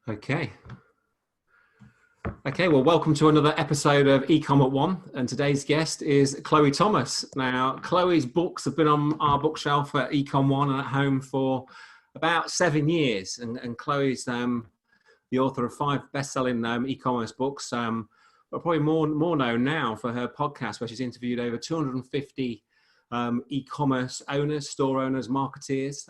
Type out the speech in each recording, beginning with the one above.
Okay. Okay, well, welcome to another episode of eCom at One, and today's guest is Chloë Thomas. Now, Chloe's books have been on our bookshelf at eCom One and at home for about 7 years, and Chloe's the author of 5 best-selling e-commerce books, but probably more known now for her podcast, where she's interviewed over 250 e-commerce owners, store owners, marketeers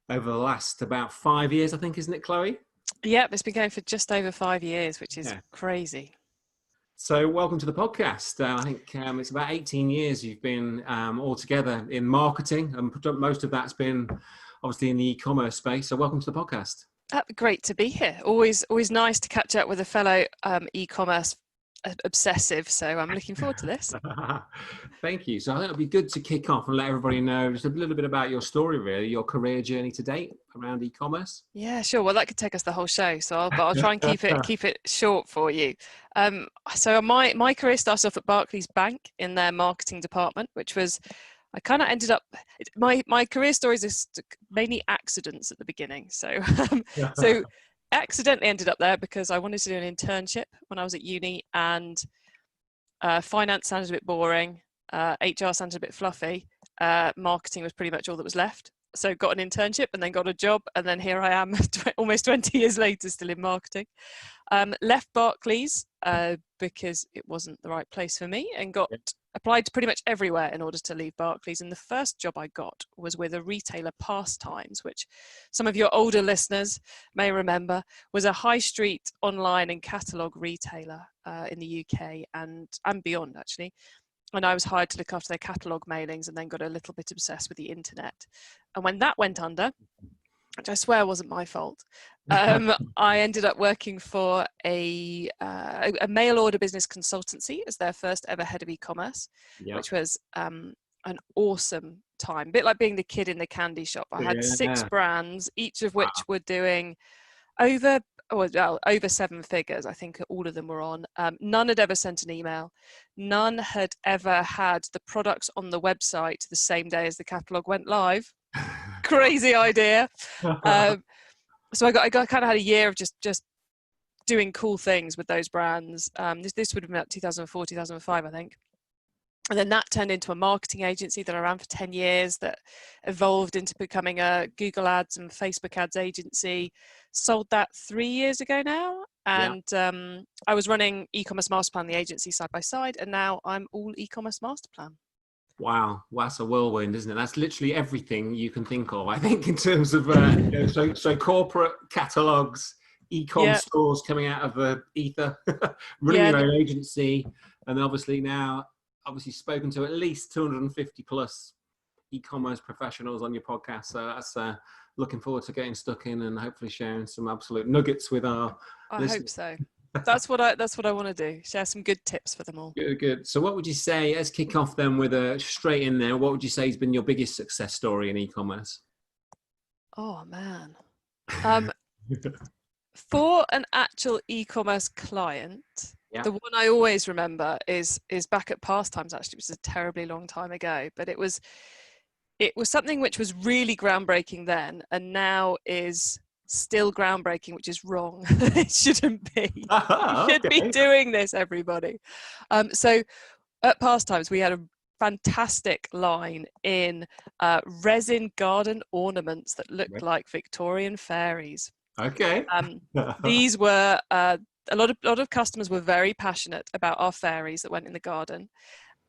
over the last about 5 years, I think, isn't it, Chloe? Yep, it's been going for just over 5 years, which is crazy. So welcome to the podcast. I think it's about 18 years you've been all together in marketing, and most of that's been obviously in the e-commerce space. So welcome to the podcast. Great to be here. Always nice to catch up with a fellow e-commerce obsessive. So I'm looking forward to this. Thank you. So I think it'll be good to kick off and let everybody know just a little bit about your story, really, your career journey to date around e-commerce. Yeah, sure. Well, that could take us the whole show. So I'll try and keep it short for you. So my career started off at Barclays Bank in their marketing department, which was, I kind of ended up, my career stories is mainly accidents at the beginning. So accidentally ended up there because I wanted to do an internship when I was at uni, and finance sounded a bit boring, HR sounded a bit fluffy, marketing was pretty much all that was left. So got an internship and then got a job, and then here I am almost 20 years later still in marketing. Left Barclays because it wasn't the right place for me, and applied to pretty much everywhere in order to leave Barclays. And the first job I got was with a retailer, Pastimes, which some of your older listeners may remember, was a high street online and catalogue retailer in the UK and beyond, actually. And I was hired to look after their catalogue mailings, and then got a little bit obsessed with the internet. And when that went under, which I swear wasn't my fault, I ended up working for a mail order business consultancy as their first ever head of e-commerce, which was an awesome time. A bit like being the kid in the candy shop. I had 6 brands, each of which were doing over 7 figures. I think all of them were on. None had ever sent an email. None had ever had the products on the website the same day as the catalogue went live. Crazy idea. So I kind of had a year of just doing cool things with those brands. This would have been about 2004, 2005, I think. And then that turned into a marketing agency that I ran for 10 years, that evolved into becoming a Google Ads and Facebook Ads agency. Sold that 3 years ago now. And I was running eCommerce Master Plan, the agency, side by side. And now I'm all eCommerce Master Plan. Wow, that's a whirlwind, isn't it? That's literally everything you can think of, I think, in terms of so corporate catalogs, e-com stores coming out of the ether, running your own agency, and obviously now spoken to at least 250 plus e-commerce professionals on your podcast. So that's looking forward to getting stuck in and hopefully sharing some absolute nuggets with our listeners. I hope so. That's what I want to do. Share some good tips for them all. Good. So what would you say, let's kick off then with straight in there, what would you say has been your biggest success story in e-commerce? Oh, man. For an actual e-commerce client, the one I always remember is back at Pastimes, actually, which is a terribly long time ago. But it was something which was really groundbreaking then, and now is still groundbreaking, which is wrong. It shouldn't be. You should be doing this, everybody. So at Pastimes, we had a fantastic line in resin garden ornaments that looked like Victorian fairies. These were a lot of customers were very passionate about our fairies that went in the garden.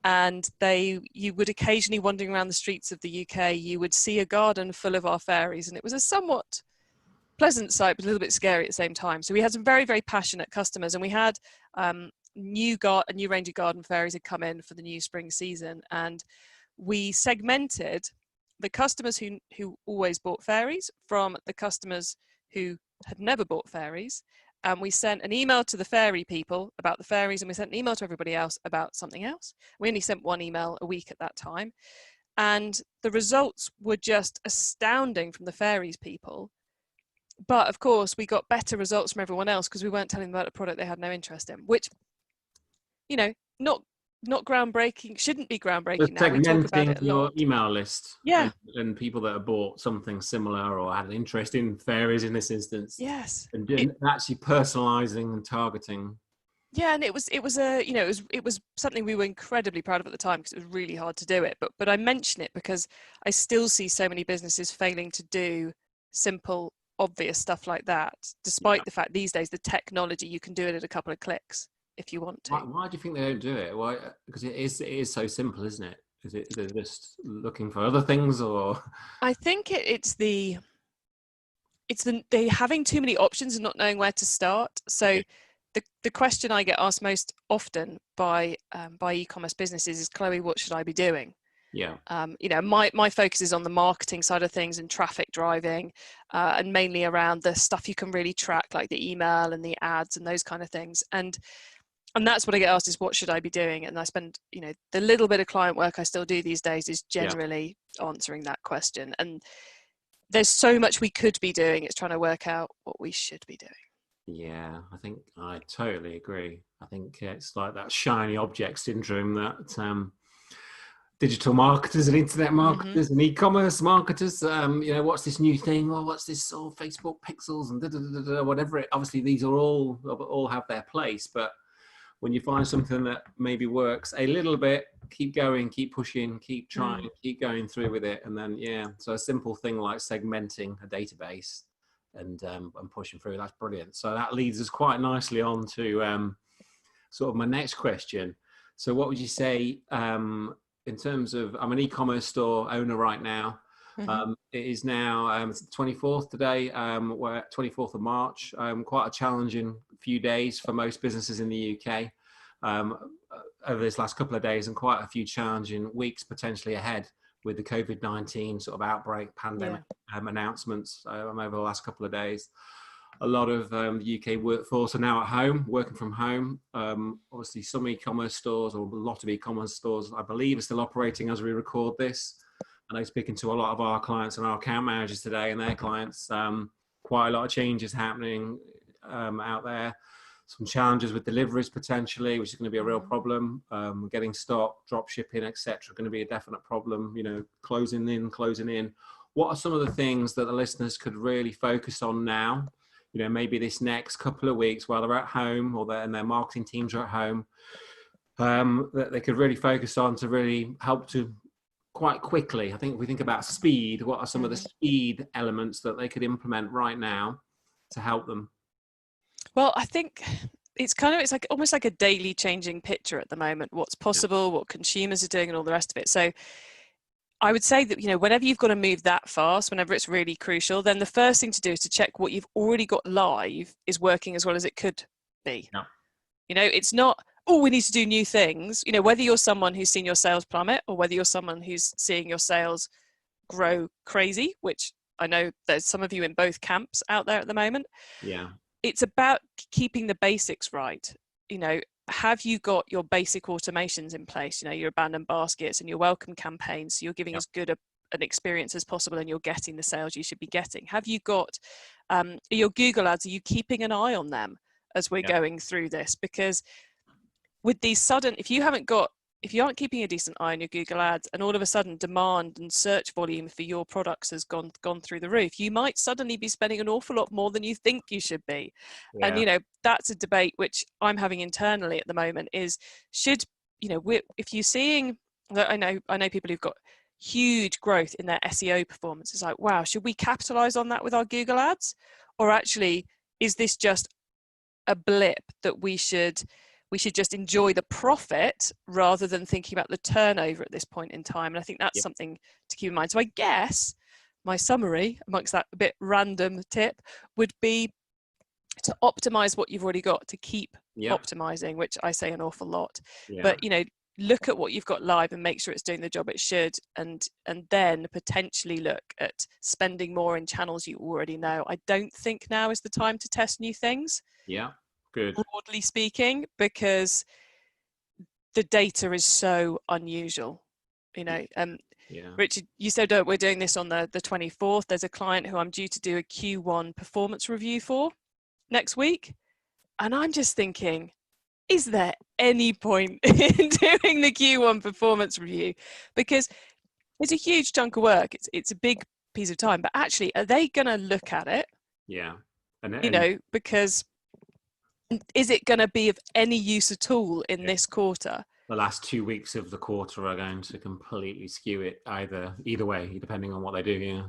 And you would occasionally, wandering around the streets of the UK, you would see a garden full of our fairies, and it was a somewhat pleasant sight, but a little bit scary at the same time. So we had some very, very passionate customers, and we had a new range of garden fairies had come in for the new spring season, and we segmented the customers who always bought fairies from the customers who had never bought fairies. And we sent an email to the fairy people about the fairies, and we sent an email to everybody else about something else. We only sent 1 email a week at that time. And the results were just astounding from the fairies people. But of course, we got better results from everyone else because we weren't telling them about a product they had no interest in, which, not not groundbreaking, shouldn't be But groundbreaking now. We talk about segmenting it a your lot. email list Yeah. and people that have bought something similar or had an interest in fairies in this instance, Yes. and actually personalizing and targeting. Yeah, and it was a, you know, it was something we were incredibly proud of at the time because it was really hard to do it. But I mention it because I still see so many businesses failing to do simple, obvious stuff like that, despite the fact these days the technology, you can do it at a couple of clicks if you want to. Why do you think they don't do it? Why? Because it is so simple, isn't it? Is it they're just looking for other things, or? I think it's the they having too many options and not knowing where to start. So the question I get asked most often by e-commerce businesses is, Chloe, what should I be doing? Yeah. You know, my focus is on the marketing side of things and traffic driving, and mainly around the stuff you can really track, like the email and the ads and those kind of things. And that's what I get asked is, what should I be doing? And I spend, you know, the little bit of client work I still do these days is generally answering that question. And there's so much we could be doing. It's trying to work out what we should be doing. Yeah, I think I totally agree. I think it's like that shiny object syndrome that digital marketers and internet marketers and e-commerce marketers, you know, what's this new thing? Or what's this Facebook pixels and whatever it. Obviously, these are all have their place, but when you find something that maybe works a little bit, keep going, keep pushing, keep trying, keep going through with it, and then so a simple thing like segmenting a database and pushing through, that's brilliant. So that leads us quite nicely on to sort of my next question. So what would you say in terms of, I'm an e-commerce store owner right now. It is now 24th today. We're at 24th of March. Quite a challenging few days for most businesses in the UK over this last couple of days, and quite a few challenging weeks potentially ahead with the COVID-19 sort of outbreak pandemic announcements over the last couple of days. A lot of the UK workforce are now at home, working from home. Obviously, some e-commerce stores, or a lot of e-commerce stores, I believe, are still operating as we record this. And I'm speaking to a lot of our clients and our account managers today and their clients. Quite a lot of changes happening out there. Some challenges with deliveries potentially, which is going to be a real problem. Getting stock, drop shipping, etc., going to be a definite problem. You know, closing in. What are some of the things that the listeners could really focus on now? You know, maybe this next couple of weeks while they're at home, or and their marketing teams are at home, that they could really focus on to really help to quite quickly. I think if we think about speed, what are some of the speed elements that they could implement right now to help them? Well, I think it's like almost like a daily changing picture at the moment, what's possible, what consumers are doing and all the rest of it. So I would say that, you know, whenever you've got to move that fast, whenever it's really crucial, then the first thing to do is to check what you've already got live is working as well as it could be. Yeah. You know, it's not, oh, we need to do new things. You know, whether you're someone who's seen your sales plummet or whether you're someone who's seeing your sales grow crazy, which I know there's some of you in both camps out there at the moment. Yeah. It's about keeping the basics right. You know, have you got your basic automations in place? You know, your abandoned baskets and your welcome campaigns, so you're giving as good an experience as possible and you're getting the sales you should be getting. Have you got your Google ads? Are you keeping an eye on them as we're going through this? Because with these sudden, if you aren't keeping a decent eye on your Google ads, and all of a sudden demand and search volume for your products has gone through the roof, you might suddenly be spending an awful lot more than you think you should be. And, you know, that's a debate which I'm having internally at the moment is, should, you know, if you're seeing, I know people who've got huge growth in their SEO performance. It's like, wow, should we capitalize on that with our Google ads? Or actually, is this just a blip that we should just enjoy the profit rather than thinking about the turnover at this point in time? And I think that's something to keep in mind. So I guess my summary amongst that a bit random tip would be to optimize what you've already got, to keep optimizing, which I say an awful lot. But, you know, look at what you've got live and make sure it's doing the job it should, and then potentially look at spending more in channels you already know. I don't think now is the time to test new things. Yeah. Good. Broadly speaking, because the data is so unusual. You know, Richard, you said we're doing this on the 24th. There's a client who I'm due to do a Q1 performance review for next week. And I'm just thinking, is there any point in doing the Q1 performance review? Because it's a huge chunk of work. It's a big piece of time, but actually, are they going to look at it? Yeah. Because is it going to be of any use at all in this quarter? The last 2 weeks of the quarter are going to completely skew it either way, depending on what they do.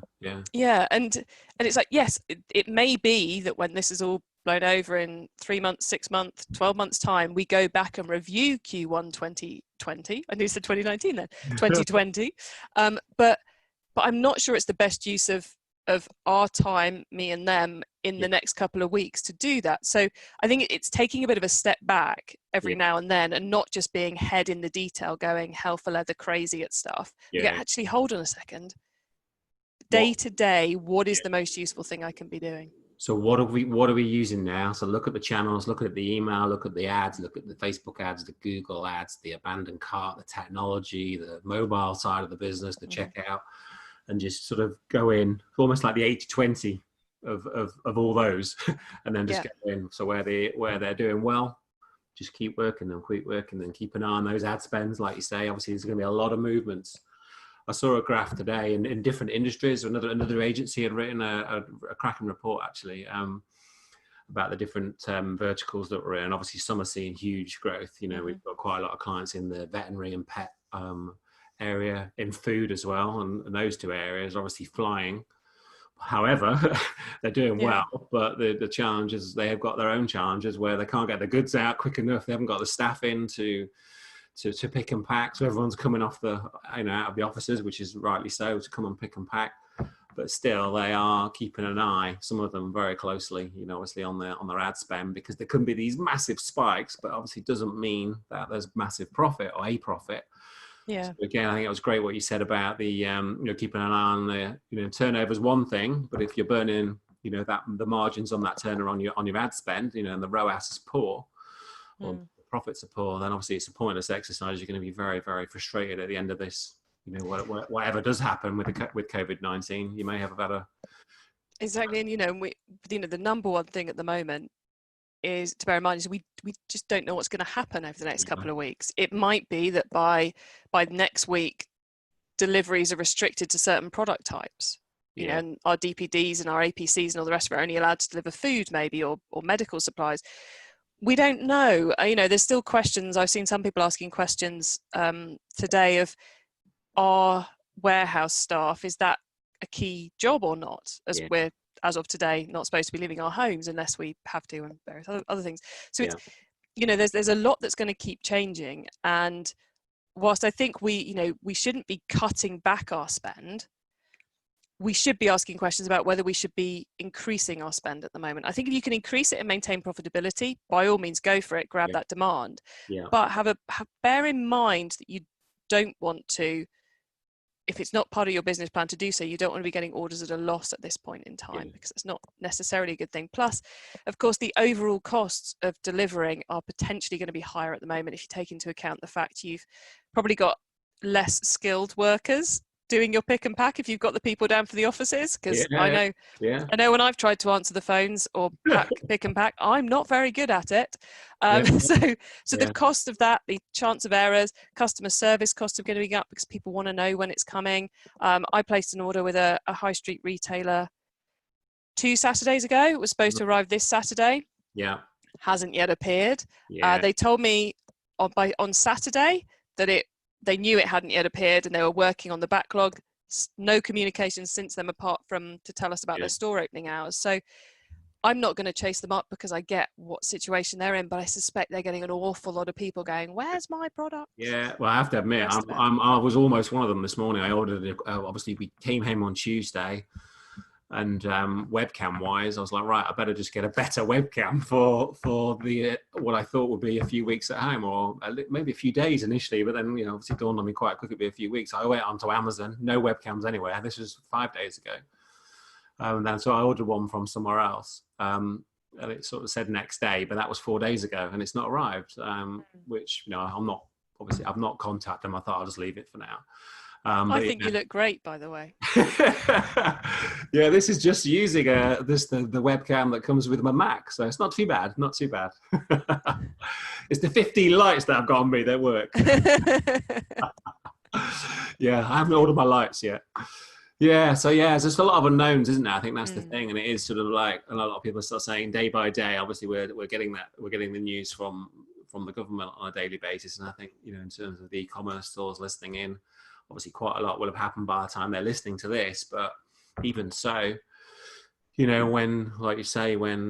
Yeah, and it's like, yes, it may be that when this is all blown over in 3 months, 6 months, 12 months time, we go back and review Q1 2020. I knew said 2019 then, 2020. But I'm not sure it's the best use of our time, me and them, in the next couple of weeks to do that. So I think it's taking a bit of a step back every now and then, and not just being head in the detail, going hell for leather crazy at stuff. Actually, hold on a second. Day to day, what is the most useful thing I can be doing? So what are we using now? So look at the channels, look at the email, look at the ads, look at the Facebook ads, the Google ads, the abandoned cart, the technology, the mobile side of the business, the checkout, and just sort of go in almost like the 80-20 of all those, and then just go in. So where they're doing well, just keep working them, keep an eye on those ad spends. Like you say, obviously there's going to be a lot of movements. I saw a graph today in different industries. Another agency had written a cracking report actually about the different verticals that we're in. Obviously, some are seeing huge growth. We've got quite a lot of clients in the veterinary and pet area, in food as well, and those two areas are obviously flying. However, they're doing well, but the challenges, they have got their own challenges where they can't get the goods out quick enough. They haven't got the staff in to pick and pack. So everyone's coming off out of the offices, which is rightly so, to come and pick and pack. But still, they are keeping an eye, some of them very closely, obviously on their ad spend, because there can be these massive spikes, but obviously doesn't mean that there's massive profit or a profit. Yeah. So again, I think it was great what you said about the keeping an eye on the turnover is one thing, but if you're burning that the margins on that turner on your ad spend, and the ROAS is poor, or the profits are poor, then obviously it's a pointless exercise. You're going to be very, very frustrated at the end of this. Whatever does happen with COVID-19, you may have a better. Exactly, and the number one thing at the moment is to bear in mind is we just don't know what's going to happen over the next couple of weeks. It might be that by next week, deliveries are restricted to certain product types. And our DPDs and our APCs and all the rest of it are only allowed to deliver food, maybe, or medical supplies. We don't know. There's still questions. I've seen some people asking questions today of, our warehouse staff, is that a key job or not? We're, as of today, not supposed to be leaving our homes unless we have to, and various other things. So it's, there's a lot that's going to keep changing. And whilst I think we shouldn't be cutting back our spend, we should be asking questions about whether we should be increasing our spend at the moment. I think if you can increase it and maintain profitability, by all means go for it, grab that demand. But bear in mind that you don't want to, if it's not part of your business plan to do so, you don't want to be getting orders at a loss at this point in time, because it's not necessarily a good thing. Plus, of course, the overall costs of delivering are potentially going to be higher at the moment if you take into account the fact you've probably got less skilled workers doing your pick and pack if you've got the people down for the offices, because I know when I've tried to answer the phones or pick and pack, I'm not very good at it. So the cost of that, the chance of errors, customer service costs are going to be up because people want to know when it's coming. I placed an order with a high street retailer 2 Saturdays ago. It was supposed to arrive this Saturday. Hasn't yet appeared. They told me on Saturday that they knew it hadn't yet appeared and they were working on the backlog. No communication since then, apart from to tell us about their store opening hours. So I'm not going to chase them up because I get what situation they're in, but I suspect they're getting an awful lot of people going, where's my product? Well, I have to admit, I was almost one of them this morning. I ordered it. Obviously, we came home on Tuesday, and webcam wise, I was like, right, I better just get a better webcam for the what I thought would be a few weeks at home, or maybe a few days initially, but then obviously dawned on me quite quickly it'd be a few weeks. I went onto Amazon, no webcams anywhere. This was 5 days ago, and then so I ordered one from somewhere else, and it sort of said next day, but that was 4 days ago, and it's not arrived. Which I've not contacted them. I thought I'll just leave it for now. I think you look great, by the way. This is just using the webcam that comes with my Mac, so it's not too bad. It's the 15 lights that I've got on me that work. Yeah, I haven't ordered my lights yet. Yeah, so yeah, there's just a lot of unknowns, isn't there? I think that's the thing, and it is sort of like a lot of people are still saying day by day. Obviously, we're getting the news from the government on a daily basis, and I think, you know, in terms of the e-commerce stores listening in, obviously quite a lot will have happened by the time they're listening to this. But even so, you know, when, like you say, when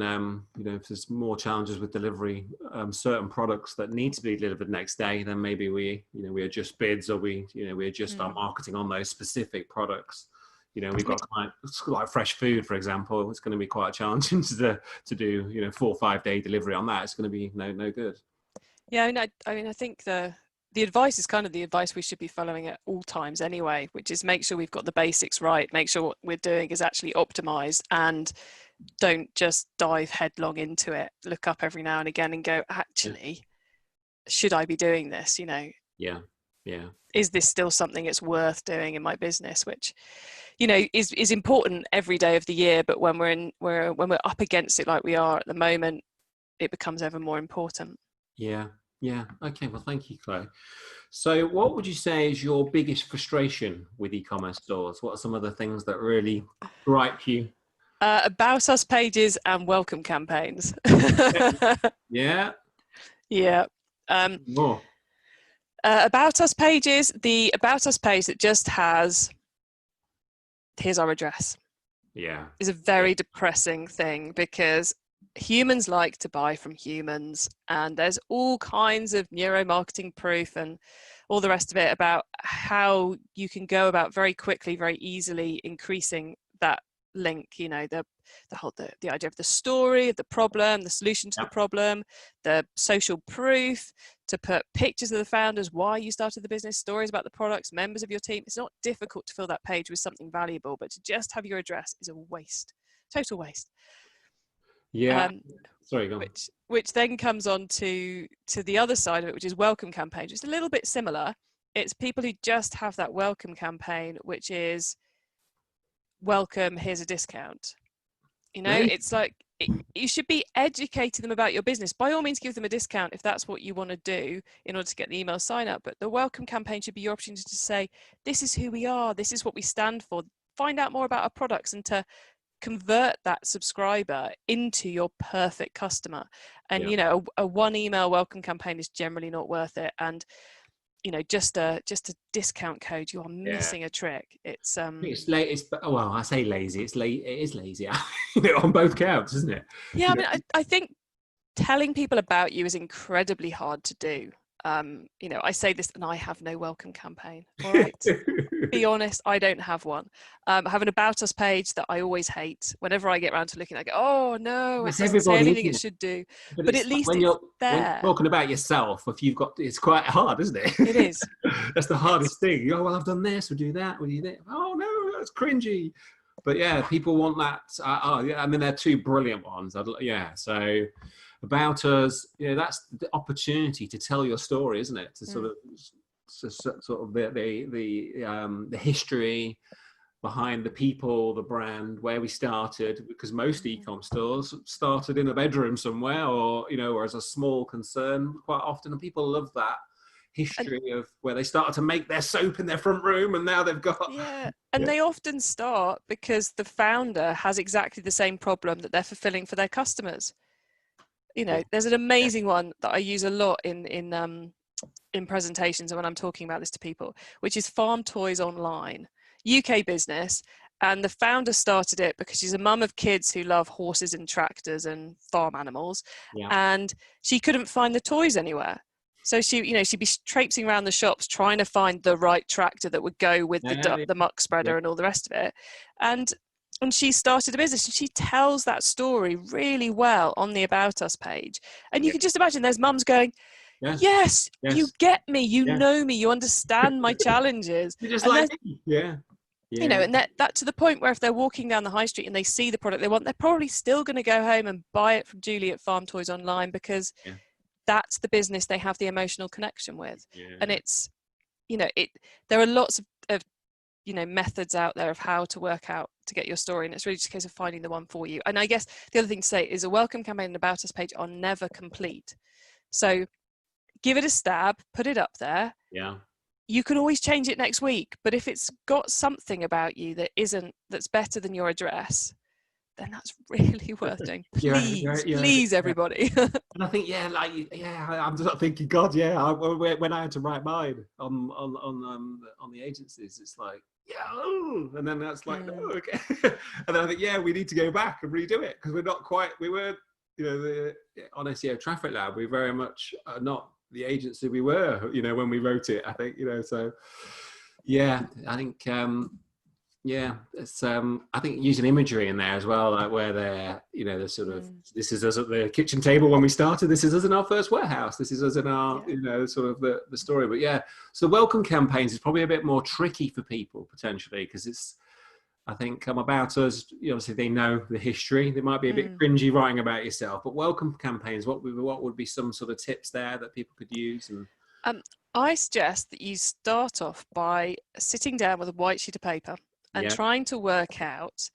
you know, if there's more challenges with delivery, certain products that need to be delivered next day, then maybe we adjust bids, or we adjust our marketing on those specific products. You know, we've got like fresh food, for example. It's going to be quite challenging to do, you know, 4 or 5 day delivery on that. It's going to be no good. Yeah, I mean, I think the advice is kind of the advice we should be following at all times anyway, which is make sure we've got the basics right, make sure what we're doing is actually optimized, and don't just dive headlong into it. Look up every now and again and go, actually, should I be doing this? You know, Yeah. Is this still something it's worth doing in my business? Which, you know, is important every day of the year, but when we're up against it like we are at the moment, it becomes ever more important. Yeah. Okay. Well, thank you, Chloe. So, what would you say is your biggest frustration with e-commerce stores? What are some of the things that really gripe you? About us pages and welcome campaigns. Yeah. Yeah. More. About us pages, the about us page that just has, here's our address, is a very depressing thing, because humans like to buy from humans, and there's all kinds of neuromarketing proof and all the rest of it about how you can go about very quickly, very easily increasing that link. You know, the idea of the story of the problem, the solution to the problem, the social proof, to put pictures of the founders, why you started the business, stories about the products, members of your team. It's not difficult to fill that page with something valuable, but to just have your address is a waste, total waste. Yeah. Sorry, go on. Which then comes on to the other side of it, which is welcome campaigns. It's a little bit similar. It's people who just have that welcome campaign, which is welcome, here's a discount. You know, it's like, you should be educating them about your business. By all means, give them a discount if that's what you want to do in order to get the email sign up. But the welcome campaign should be your opportunity to say, this is who we are, this is what we stand for. Find out more about our products, and to convert that subscriber into your perfect customer. And you know, a one email welcome campaign is generally not worth it. And you know, just a discount code, you are missing a trick. It's well, I say lazy. It is lazy, you know, on both counts, isn't it? Yeah, I mean, I think telling people about you is incredibly hard to do. You know, I say this, and I have no welcome campaign. All right, be honest, I don't have one. I have an about us page that I always hate. Whenever I get around to looking, I go, oh no, it doesn't say anything it should do. But at least when it's you're there. talking about yourself, if you've got, it's quite hard, isn't it? It is. That's the hardest thing. You go, well, I've done this, we'll do that, we'll do that. Oh no, that's cringy. But yeah, people want that. I mean, they're two brilliant ones. So about us, you know, that's the opportunity to tell your story, isn't it? To sort of the history behind the people, the brand, where we started, because most e-com stores started in a bedroom somewhere, or, you know, or as a small concern quite often, and people love that history of where they started to make their soap in their front room, and now they've got they often start because the founder has exactly the same problem that they're fulfilling for their customers. You know, there's an amazing one that I use a lot in presentations and when I'm talking about this to people, which is Farm Toys Online, UK business. And the founder started it because she's a mum of kids who love horses and tractors and farm animals. And she couldn't find the toys anywhere. So she'd be traipsing around the shops trying to find the right tractor that would go with the muck spreader and all the rest of it. And she started a business, and she tells that story really well on the About Us page. And you can just imagine there's mums going, yes, you get me, you know me, you understand my challenges. You're just like me. You know, and that to the point where if they're walking down the high street and they see the product they want, they're probably still going to go home and buy it from Julie at Farm Toys Online, because that's the business they have the emotional connection with. And it's, you know, there are lots of you know, methods out there of how to work out to get your story, and it's really just a case of finding the one for you. And I guess the other thing to say is a welcome campaign and about us page are never complete. So give it a stab, put it up there. Yeah. You can always change it next week, but if it's got something about you that's better than your address, then that's really worth doing. Please, everybody. And I think, I'm just thinking, God, when I had to write mine on the agencies, it's like, and then that's like, oh, okay. And then I think, we need to go back and redo it, because we weren't, on SEO Traffic Lab, we very much are not the agency we were, when we wrote it, I think, so I think, it's I think using imagery in there as well, like where they're, the sort of, this is us at the kitchen table when we started, this is us in our first warehouse, this is us in our, sort of the story. But so welcome campaigns is probably a bit more tricky for people potentially, because it's, I think, About Us, obviously they know the history. They might be a bit cringy writing about yourself, but welcome campaigns, what would be some sort of tips there that people could use? And I suggest that you start off by sitting down with a white sheet of paper and trying to work out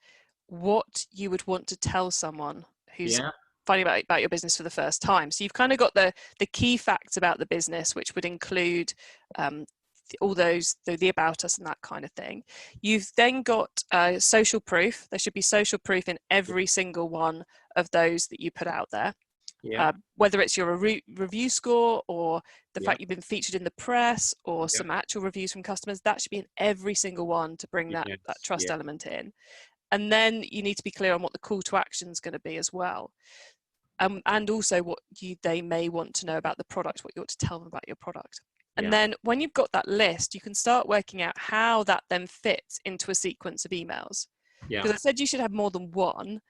what you would want to tell someone who's finding about your business for the first time. So you've kind of got the key facts about the business, which would include all those, the About Us and that kind of thing. You've then got social proof. There should be social proof in every single one of those that you put out there. Whether it's your review score or the fact you've been featured in the press or some actual reviews from customers, that should be in every single one to bring that trust element in. And then you need to be clear on what the call to action is going to be as well. And also what they may want to know about the product, what you ought to tell them about your product. And then when you've got that list, you can start working out how that then fits into a sequence of emails. Because I said you should have more than one,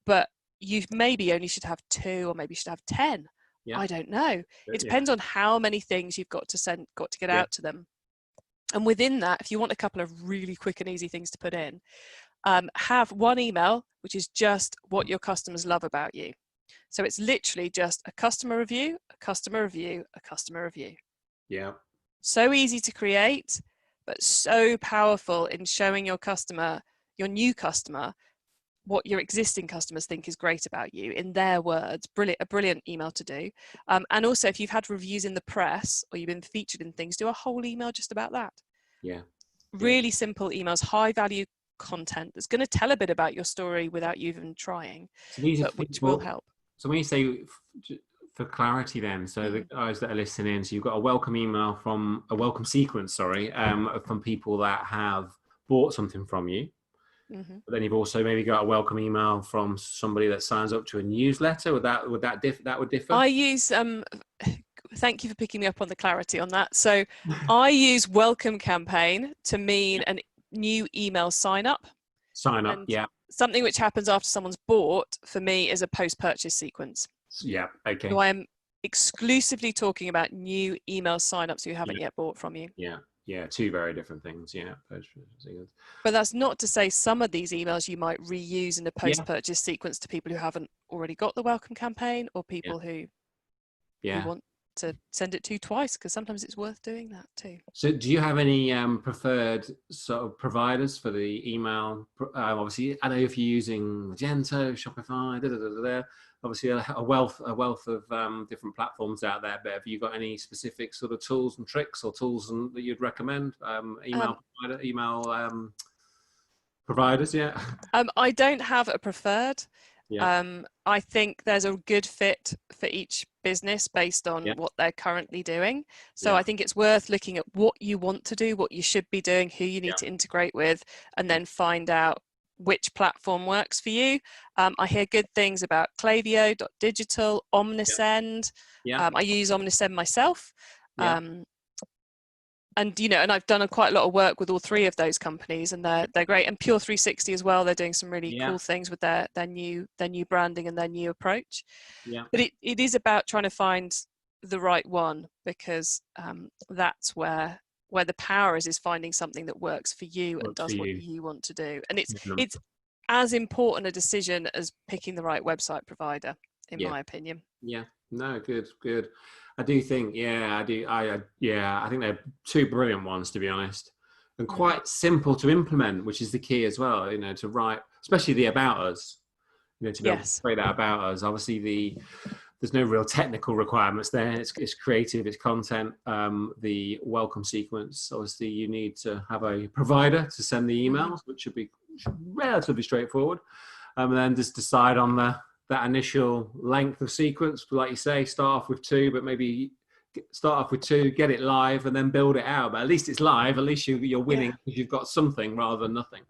but you maybe only should have 2, or maybe you should have 10. I don't know. It depends on how many things you've got to get out to them. And within that, if you want a couple of really quick and easy things to put in, have one email, which is just what your customers love about you. So it's literally just a customer review, a customer review, a customer review. So easy to create, but so powerful in showing your customer, your new customer, what your existing customers think is great about you in their words. A brilliant email to do. And also, if you've had reviews in the press or you've been featured in things, do a whole email just about that. Really simple emails, high value content that's going to tell a bit about your story without you even trying, which will help. So when you say, for clarity then, so the guys that are listening, so you've got a welcome sequence, from people that have bought something from you. But then you've also maybe got a welcome email from somebody that signs up to a newsletter. Would that differ? I use thank you for picking me up on the clarity on that. So I use welcome campaign to mean a new email sign up. Something which happens after someone's bought, for me, is a post-purchase sequence. Okay. So I am exclusively talking about new email sign-ups who haven't yet bought from you. Two very different things. But that's not to say some of these emails you might reuse in a post-purchase sequence to people who haven't already got the welcome campaign, or people who want to send it to twice, because sometimes it's worth doing that too. So do you have any preferred sort of providers for the email? Obviously, I know if you're using Magento, Shopify, obviously a wealth of different platforms out there, but have you got any specific sort of tools and tricks or tools that you'd recommend? Email providers? I don't have a preferred. I think there's a good fit for each business based on what they're currently doing. So I think it's worth looking at what you want to do, what you should be doing, who you need to integrate with, and then find out which platform works for you. I hear good things about Klaviyo.digital, Omnisend. I use Omnisend myself. And I've done quite a lot of work with all three of those companies, and they're great. And Pure 360 as well. They're doing some really cool things with their new branding and their new approach. But it is about trying to find the right one, because that's where the power is finding something that works for you and does what you want to do. And it's as important a decision as picking the right website provider, in my opinion. No, good. I do think, I think they're two brilliant ones, to be honest, and quite simple to implement, which is the key as well, to write, especially the About Us, to be able to create that About Us. Obviously the there's no real technical requirements there. It's creative, it's content. The welcome sequence, obviously you need to have a provider to send the emails, which should be relatively straightforward. And then just decide on that initial length of sequence. Like you say, start off with 2, but maybe start off with 2, get it live, and then build it out. But at least it's live. At least you're winning because you've got something rather than nothing.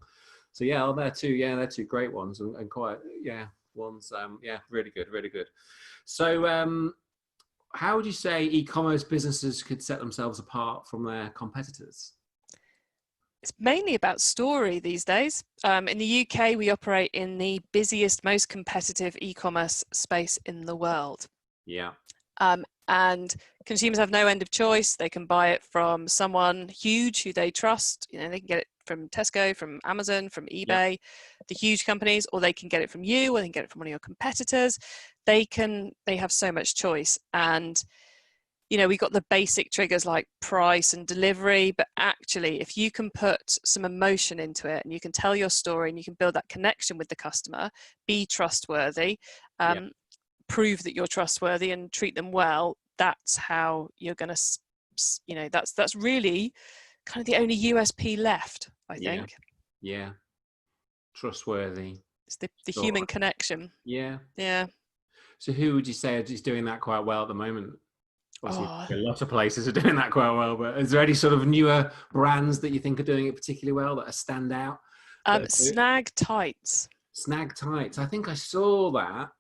So yeah, they're two great ones, and quite ones. Really good, really good. So how would you say e-commerce businesses could set themselves apart from their competitors? It's mainly about story these days. In the UK, we operate in the busiest, most competitive e-commerce space in the world. Yeah. And consumers have no end of choice. They can buy it from someone huge who they trust. You know, they can get it from Tesco, from Amazon, from eBay, the huge companies, or they can get it from you, or they can get it from one of your competitors. They have so much choice. And you know, we got the basic triggers like price and delivery, but actually if you can put some emotion into it and you can tell your story and you can build that connection with the customer, be trustworthy, prove that you're trustworthy and treat them well, that's how you're going to, you know, that's really kind of the only USP left, I think. Yeah. Trustworthy. It's the human connection. Yeah. Yeah. So who would you say is doing that quite well at the moment? Obviously, a lot of places are doing that quite well, but is there any sort of newer brands that you think are doing it particularly well that are stand out? Snag Tights. Snag Tights. I think I saw that.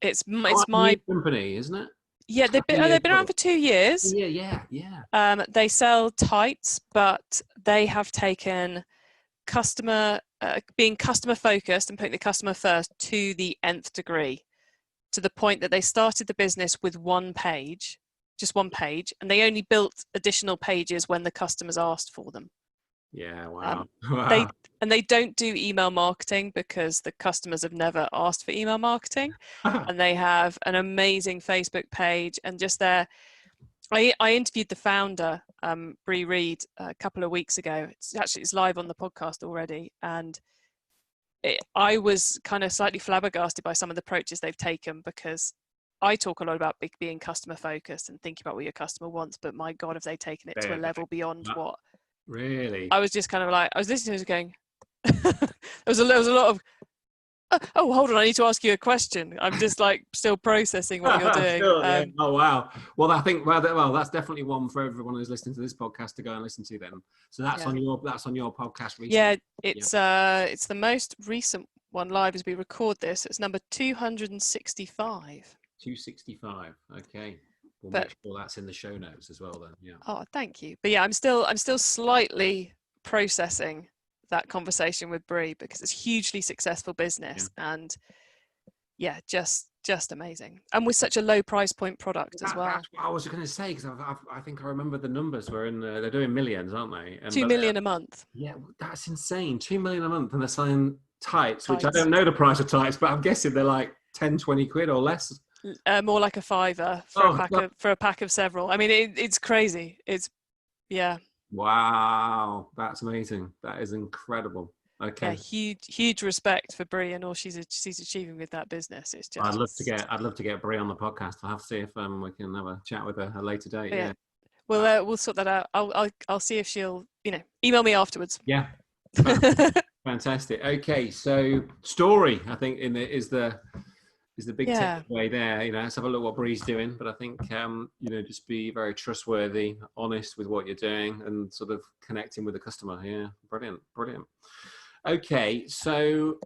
It's my company, isn't it? Yeah, they've been around for 2 years. Yeah. They sell tights, but they have taken being customer focused and putting the customer first to the nth degree, to the point that they started the business with just one page, and they only built additional pages when the customers asked for them. Yeah, wow. They don't do email marketing because the customers have never asked for email marketing. And they have an amazing Facebook page, and just there, I interviewed the founder, Bree Reed, a couple of weeks ago. It's live on the podcast already, and I was kind of slightly flabbergasted by some of the approaches they've taken, because I talk a lot about being customer focused and thinking about what your customer wants, but my God, have they taken it to a level beyond what? Really? I was just kind of like, I was listening to it going, there was a lot of, oh, hold on, I need to ask you a question. I'm just like still processing what you're doing. Sure, yeah. Oh, wow. Well, I think, well, that's definitely one for everyone who's listening to this podcast to go and listen to then. So that's on your podcast recently. Yeah, it's the most recent one live as we record this. It's number 265. 265. Okay. We'll make sure that's in the show notes as well then. Yeah. Oh, thank you. But yeah, I'm still slightly processing that conversation with Bree, because it's a hugely successful business, and just amazing, and with such a low price point product as well. That's what I was going to say, because I think I remember the numbers were in they're doing millions, aren't they? 2 million a month. Yeah, that's insane. 2 million a month, and they're selling tights, which I don't know the price of tights, but I'm guessing they're like 10, 20 quid or less. More like a $5 for a pack of several. I mean, it's crazy. Wow, that's amazing. That is incredible. Okay. Yeah, huge respect for Brie and all she's achieving with that business. It's just. I'd love to get Brie on the podcast. I'll have to see if we can have a chat with her a later date. Yeah. We'll sort that out. I'll see if she'll email me afterwards. Yeah. Fantastic. Okay, so story, I think, is the big takeaway there. Let's have a look what Bree's doing. But I think just be very trustworthy, honest with what you're doing, and sort of connecting with the customer. Yeah, brilliant. Okay, so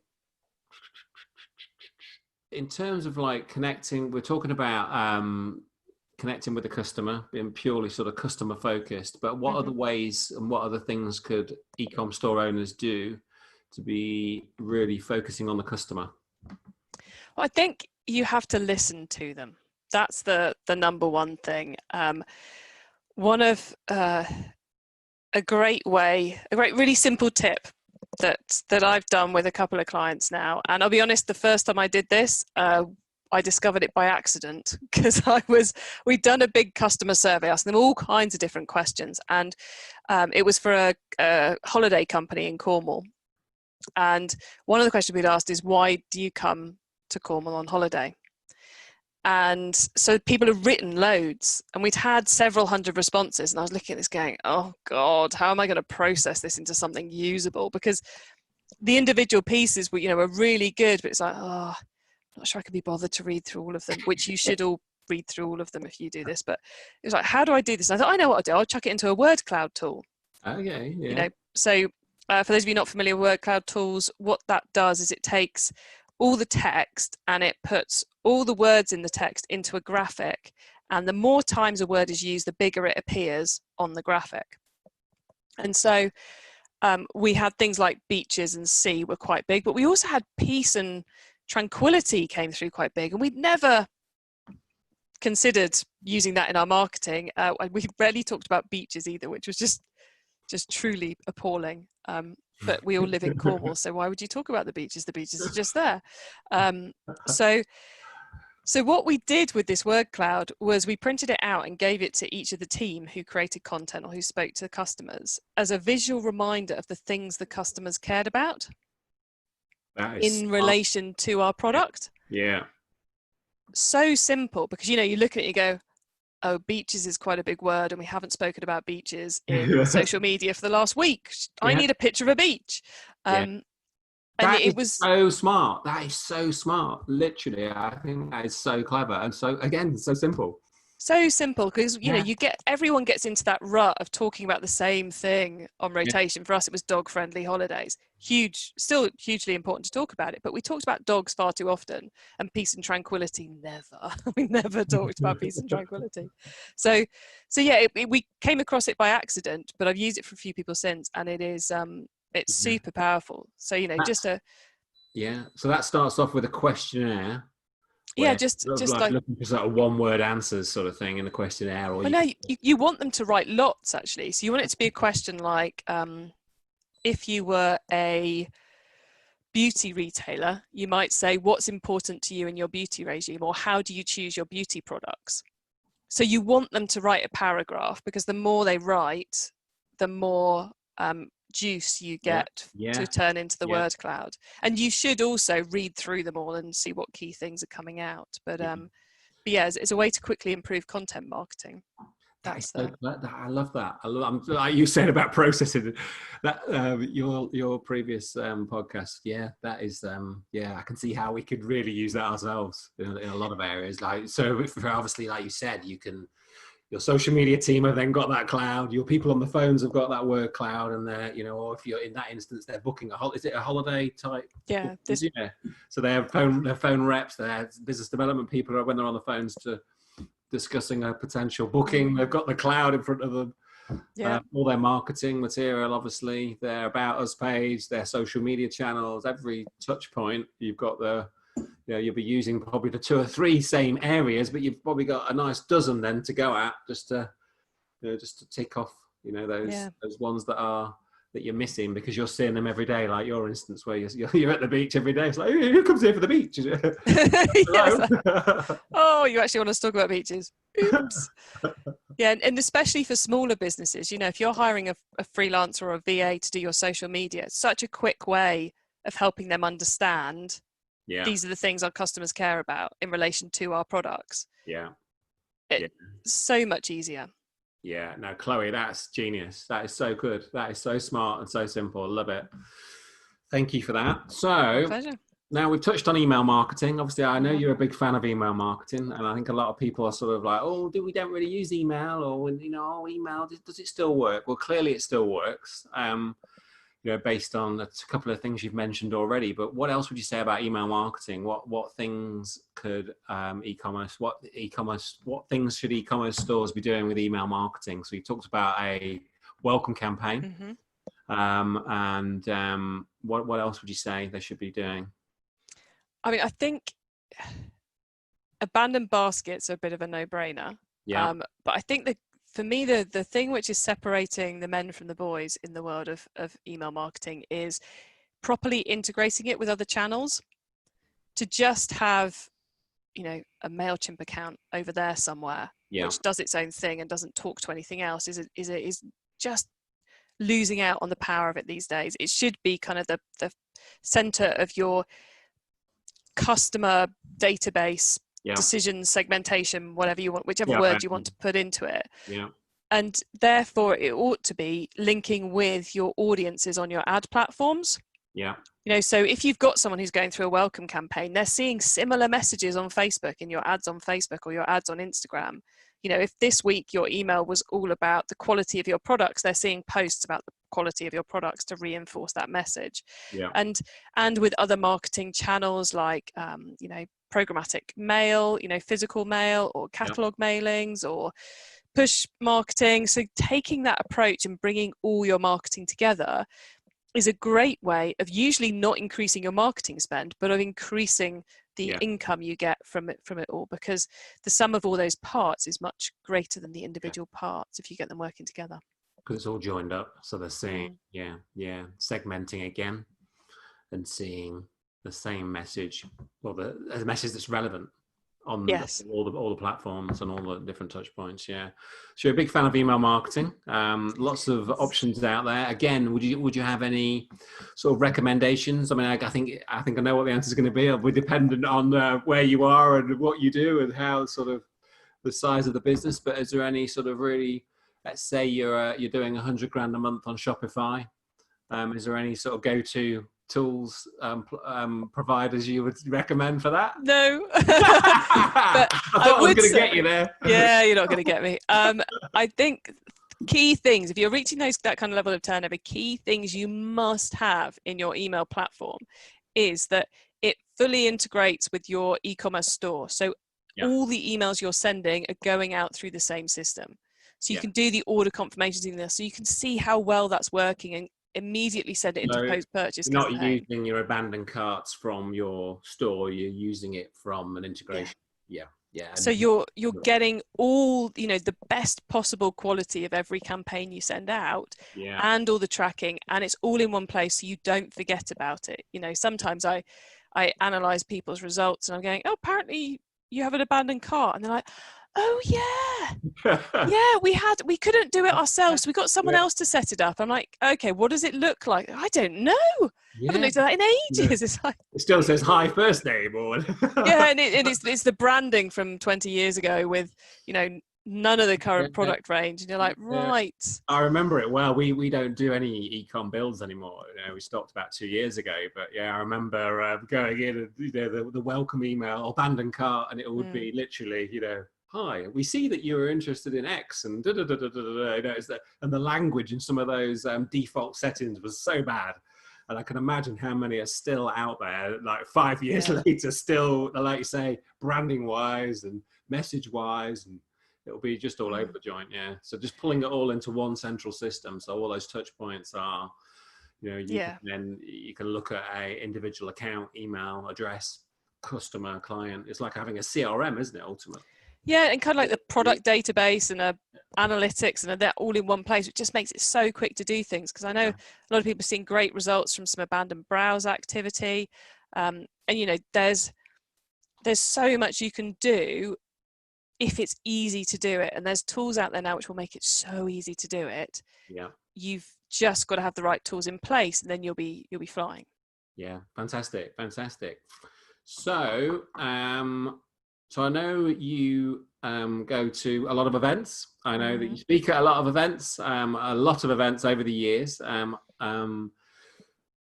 in terms of like connecting, we're talking about connecting with the customer, being purely sort of customer focused. But what other ways and what other things could e-com store owners do to be really focusing on the customer? Well, I think you have to listen to them. That's the number one thing. One of a great really simple tip that I've done with a couple of clients now, and I'll be honest, the first time I did this, I discovered it by accident, because we'd done a big customer survey, asking them all kinds of different questions, and it was for a holiday company in Cornwall. And one of the questions we'd asked is, why do you come to Cornwall on holiday? And so people have written loads, and we'd had several hundred responses, and I was looking at this going, oh God, how am I going to process this into something usable? Because the individual pieces were, were really good, but it's like, oh, I'm not sure I could be bothered to read through all of them, which you should all read through all of them if you do this. But it was like, how do I do this? And I thought, I know what I'll do. I'll chuck it into a word cloud tool. Okay, yeah. So for those of you not familiar with word cloud tools, what that does is it takes all the text and it puts all the words in the text into a graphic, and the more times a word is used, the bigger it appears on the graphic. And so we had things like beaches and sea were quite big, but we also had peace and tranquility came through quite big, and we'd never considered using that in our marketing. We rarely talked about beaches either, which was just truly appalling. But we all live in Cornwall, so why would you talk about the beaches? The beaches are just there. So what we did with this word cloud was we printed it out and gave it to each of the team who created content or who spoke to the customers as a visual reminder of the things the customers cared about in relation to our product. Yeah. So simple, because you look at it, you go, oh, beaches is quite a big word, and we haven't spoken about beaches in social media for the last week. I need a picture of a beach. And it was so smart. That is so smart. Literally, I think that is so clever, and so again, so simple. So simple, because everyone gets into that rut of talking about the same thing on rotation. For us, it was dog-friendly holidays. Still hugely important to talk about it, but we talked about dogs far too often, and peace and tranquility never. We never talked about peace and tranquility. So we came across it by accident, but I've used it for a few people since, and it is it's super powerful. So So that starts off with a questionnaire. Just like looking for sort of one-word answers, sort of thing in the questionnaire. Or you want them to write lots, actually. So you want it to be a question like, if you were a beauty retailer, you might say, what's important to you in your beauty regime, or how do you choose your beauty products? So you want them to write a paragraph, because the more they write, the more juice you get to turn into the word cloud. And you should also read through them all and see what key things are coming out. But it's a way to quickly improve content marketing. I love that. Like you said about processing that, your previous podcast. Yeah, that is. I can see how we could really use that ourselves in a lot of areas. Like, so for obviously, like you said, your social media team have then got that cloud. Your people on the phones have got that word cloud, and they're, or if you're in that instance, they're booking is it a holiday type? Yeah. So their phone reps, their business development people are, when they're on the phones to discussing a potential booking, they've got the cloud in front of them. All their marketing material, obviously, their about us page, their social media channels, every touch point, you've got you'll be using probably the 2 or 3 same areas, but you've probably got a nice dozen then to go at, just to tick off, those ones that you're missing because you're seeing them every day, like your instance where you're at the beach every day. It's like, who comes here for the beach? Oh, you actually want us to talk about beaches? Oops. And especially for smaller businesses, if you're hiring a freelancer or a VA to do your social media, it's such a quick way of helping them understand these are the things our customers care about in relation to our products. It's so much easier. Yeah, no, Chloe, that's genius. That is so good. That is so smart and so simple. Love it. Thank you for that. So, my pleasure. Now we've touched on email marketing. Obviously, I know you're a big fan of email marketing, and I think a lot of people are sort of like, oh, we don't really use email, or email, does it still work? Well, clearly it still works. Based on a couple of things you've mentioned already, but what else would you say about email marketing? What things could what things should e-commerce stores be doing with email marketing? So you talked about a welcome campaign, and what else would you say they should be doing? I mean, I think abandoned baskets are a bit of a no-brainer. But I think that for me, the thing which is separating the men from the boys in the world of email marketing is properly integrating it with other channels. To just have, a MailChimp account over there somewhere, which does its own thing and doesn't talk to anything else, is just losing out on the power of it these days. It should be kind of the center of your customer database decision, segmentation, whatever you want, whichever Yeah. word you want to put into it. Yeah. And therefore, it ought to be linking with your audiences on your ad platforms. Yeah. So if you've got someone who's going through a welcome campaign, they're seeing similar messages on Facebook, in your ads on Facebook or your ads on Instagram. If this week your email was all about the quality of your products, they're seeing posts about the quality of your products to reinforce that message. Yeah. And with other marketing channels like, programmatic mail, physical mail, or catalog mailings, or push marketing. So taking that approach and bringing all your marketing together is a great way of usually not increasing your marketing spend, but of increasing the income you get from it all, because the sum of all those parts is much greater than the individual parts if you get them working together. Because it's all joined up, so they're seeing, segmenting again and seeing the same message, well, the message that's relevant on all the platforms and all the different touch points. Yeah. So you're a big fan of email marketing. Lots of options out there. Again, would you have any sort of recommendations? I mean, I think I know what the answer is going to be. It'll be dependent on where you are and what you do and how sort of the size of the business. But is there any sort of really, let's say you're doing $100,000 a month on Shopify. Is there any sort of go-to tools providers you would recommend for that? No. But I thought I was going to get you there. Yeah, you're not going to get me. I think key things, if you're reaching that kind of level of turnover, key things you must have in your email platform is that it fully integrates with your e-commerce store. So all the emails you're sending are going out through the same system. So you can do the order confirmations in there, so you can see how well that's working and immediately send it into post-purchase. You're not using your abandoned carts from your store, you're using it from an integration. So you're getting all, the best possible quality of every campaign you send out, and all the tracking, and it's all in one place, so you don't forget about it. Sometimes I analyze people's results and I'm going, oh, apparently you have an abandoned cart, and they're like, oh we couldn't do it ourselves, so we got someone else to set it up. I'm like, okay, what does it look like? I don't know. I haven't looked at that in ages. It's like, it still says hi first name or and it's the branding from 20 years ago with none of the current product range, and you're like, right. I remember it well. We don't do any e-com builds anymore. We stopped about 2 years ago, but I remember going in and the welcome email, abandoned cart, and it would be literally hi, we see that you are interested in X, and and the language in some of those default settings was so bad. And I can imagine how many are still out there, like 5 years later, still, like you say, branding wise and message wise, and it'll be just all over the joint. So just pulling it all into one central system, so all those touch points are, you can look at a individual account, email address, customer, client. It's like having a CRM, isn't it, ultimately? Yeah, and kind of like the product database and analytics, and they're all in one place, which just makes it so quick to do things. Because I know a lot of people are seeing great results from some abandoned browse activity, and there's so much you can do if it's easy to do it, and there's tools out there now which will make it so easy to do it. You've just got to have the right tools in place, and then you'll be flying. Fantastic. So I know you go to a lot of events. I know that you speak at a lot of events, over the years.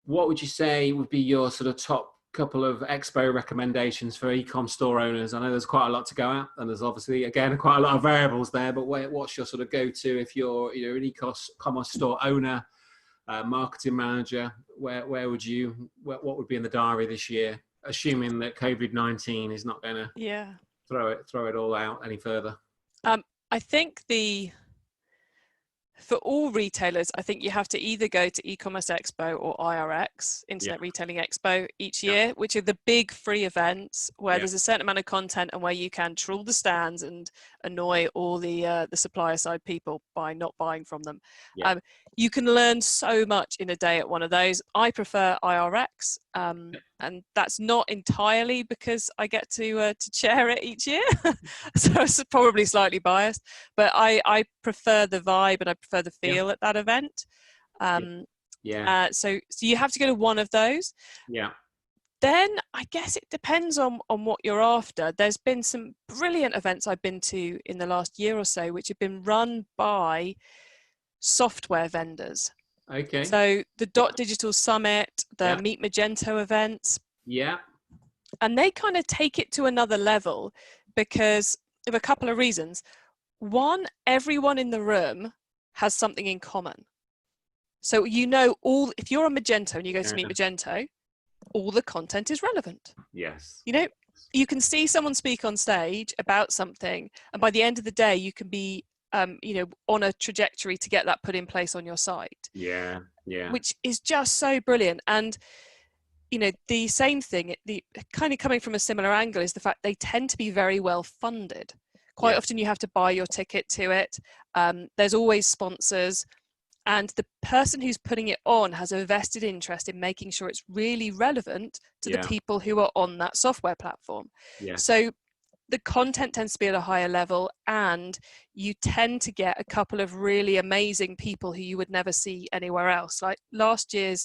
What would you say would be your sort of top couple of expo recommendations for e-com store owners? I know there's quite a lot to go at, and there's obviously, again, quite a lot of variables there, but what's your sort of go-to if you're an e-commerce store owner, marketing manager? What would be in the diary this year, assuming that COVID-19 is not going to throw it all out any further? I think for all retailers, I think you have to either go to eCommerce Expo or IRX, Internet Retailing Expo, each year, which are the big free events where there's a certain amount of content and where you can trawl the stands and annoy all the supplier side people by not buying from them. You can learn so much in a day at one of those. I prefer IRX, and that's not entirely because I get to chair it each year, so it's probably slightly biased. But I prefer the vibe and I prefer the feel at that event. So you have to go to one of those. Then I guess it depends on what you're after. There's been some brilliant events I've been to in the last year or so, which have been run by software vendors. Okay. So the Digital Summit, the Meet Magento events. Yeah. And they kind of take it to another level because of a couple of reasons. One, everyone in the room has something in common. So if you're on Magento and you go to Meet Magento, all the content is relevant. Yes. You can see someone speak on stage about something, and by the end of the day, you can be, on a trajectory to get that put in place on your site. Yeah. Which is just so brilliant. And, the same thing, the kind of coming from a similar angle is the fact they tend to be very well funded. Quite often you have to buy your ticket to it. There's always sponsors. And the person who's putting it on has a vested interest in making sure it's really relevant to the people who are on that software platform. Yes. So the content tends to be at a higher level, and you tend to get a couple of really amazing people who you would never see anywhere else. Like last year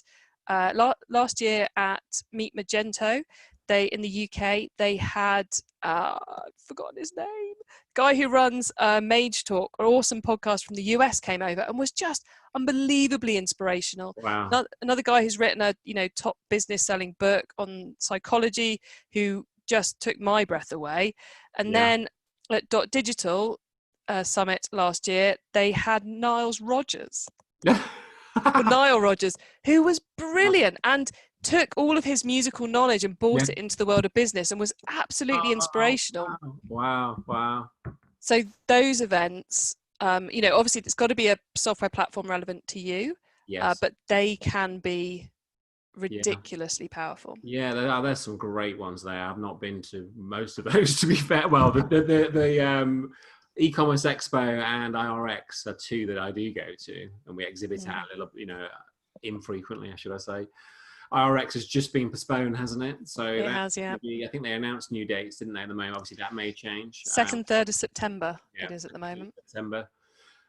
at Meet Magento, in the UK, they had, I've forgotten his name, guy who runs Mage Talk, an awesome podcast from the US, came over and was just unbelievably inspirational. Wow. Another guy who's written a top business selling book on psychology, who just took my breath away. And then at Digital Summit last year, they had Niall Rogers, who was brilliant and took all of his musical knowledge and brought it into the world of business and was absolutely inspirational. Wow. So those events, obviously it's got to be a software platform relevant to you, but they can be ridiculously powerful. Yeah, there's some great ones there. I've not been to most of those, to be fair. Well, the eCommerce Expo and IRX are two that I do go to, and we exhibit at a little, infrequently, should I say. IRX has just been postponed, hasn't it? So it has, I think they announced new dates, didn't they, at the moment? Obviously, that may change. 2nd, 3rd of September it is at the moment. September.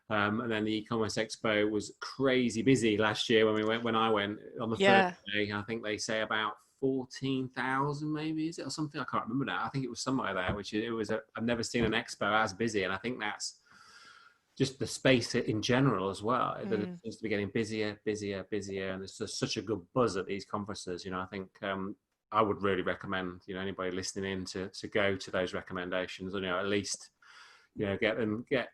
And then the eCommerce Expo was crazy busy last year when I went on the first day. I think they say about 14,000 maybe, is it, or something? I can't remember now. I think it was somewhere there, I've never seen an expo as busy, and I think that's just the space in general as well. It seems to be getting busier, and there's just such a good buzz at these conferences. I think I would really recommend anybody listening in to go to those recommendations, at least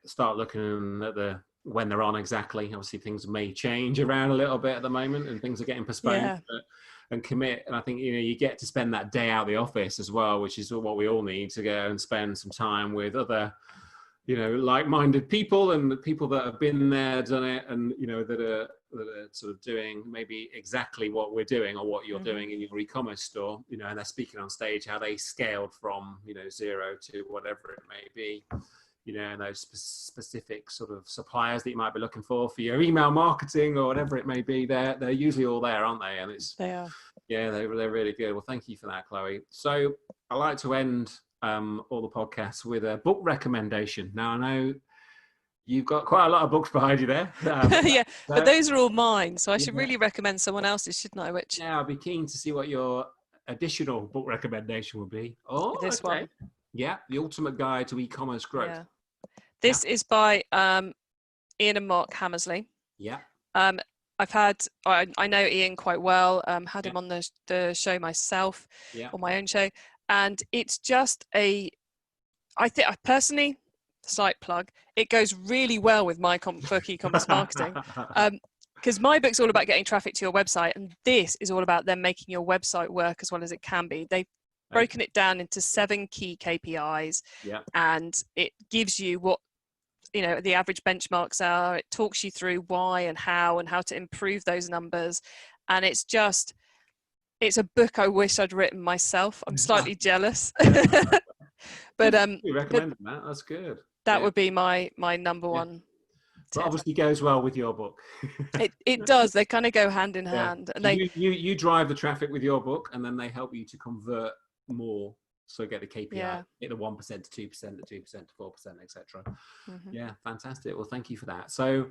start looking at when they're on exactly. Obviously things may change around a little bit at the moment, and things are getting postponed, and commit. And I think you get to spend that day out of the office as well, which is what we all need, to go and spend some time with other like-minded people, and the people that have been there, done it, and that are sort of doing maybe exactly what we're doing or what you're doing in your e-commerce store, and they're speaking on stage how they scaled from 0 to whatever it may be, and those specific sort of suppliers that you might be looking for your email marketing or whatever it may be. They're usually all there, aren't they? And they are. Yeah, they're really good. Well, thank you for that, Chloe. So I like to end all the podcasts with a book recommendation. Now, I know you've got quite a lot of books behind you there. But those are all mine, so I should really recommend someone else's, shouldn't I? I'd be keen to see what your additional book recommendation would be. This one. Yeah, The Ultimate Guide to E-commerce Growth. Yeah. This is by Ian and Mark Hammersley. Yeah. I know Ian quite well. Had him on the show myself, on my own show, and it's just I think I personally, slight plug, it goes really well with my book, e-commerce marketing, because my book's all about getting traffic to your website, and this is all about them making your website work as well as it can be. They've broken it down into 7 key KPIs, and it gives you what the average benchmarks are. It talks you through why and how to improve those numbers, and it's a book I wish I'd written myself. I'm slightly jealous. But you recommend that. That's good. That would be my number one. But obviously goes well with your book. It does. They kind of go hand in hand, and you drive the traffic with your book, and then they help you to convert more. So get the KPI, get the 1% to 2%, to 2% to 4%, etc. Yeah, fantastic. Well, thank you for that. So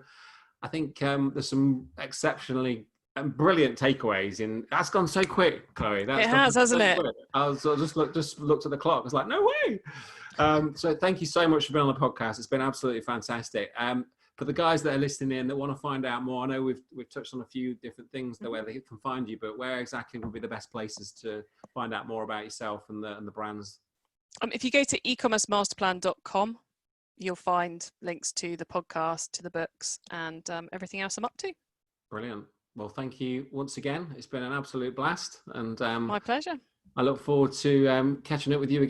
I think there's some exceptionally and brilliant takeaways. And that's gone so quick, Chloe. That's It gone has, hasn't so it? quick. I was just looked at the clock. I was like, no way. So thank you so much for being on the podcast. It's been absolutely fantastic. For the guys that are listening in that want to find out more, I know we've touched on a few different things where they can find you, but where exactly would be the best places to find out more about yourself and the brands? If you go to ecommercemasterplan.com, you'll find links to the podcast, to the books, and everything else I'm up to. Brilliant. Well, thank you once again. It's been an absolute blast, and My pleasure. I look forward to catching up with you again.